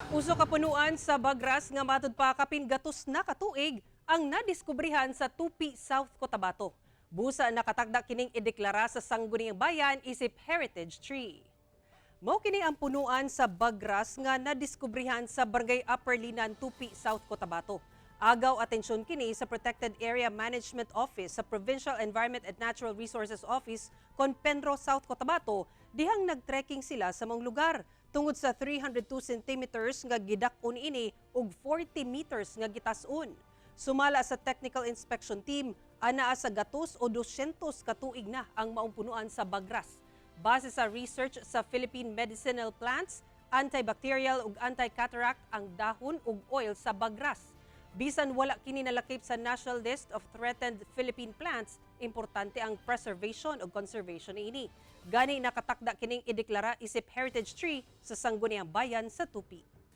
Uso kapunuan sa Bagras nga matud pa kapin gatos na katuig ang nadiskubrihan sa Tupi, South Cotabato. Busa nakatakda kining ideklara sa sangguniang bayan isip heritage tree. Mao kini ang punuan sa Bagras nga nadiskubrihan sa Barangay Upper Linan, Tupi, South Cotabato. Agaw atensyon kini sa Protected Area Management Office sa Provincial Environment and Natural Resources Office Conpenro, South Cotabato, dihang nagtrekking sila sa mga lugar tungod sa 302 centimeters nga gidak-on ini ug 40 meters nga gitas-on. Sumala sa technical inspection team, anaa sa gatos o 200 katuig na ang maumpunuan sa Bagras. Base sa research sa Philippine medicinal plants, antibacterial ug anti-cataract ang dahon ug oil sa Bagras. Bisan wala kini nalakip sa National List of Threatened Philippine Plants, importante ang preservation ug conservation niini. Gani nakatakda kining ideklara isip heritage tree sa sangguniang bayan sa Tupi.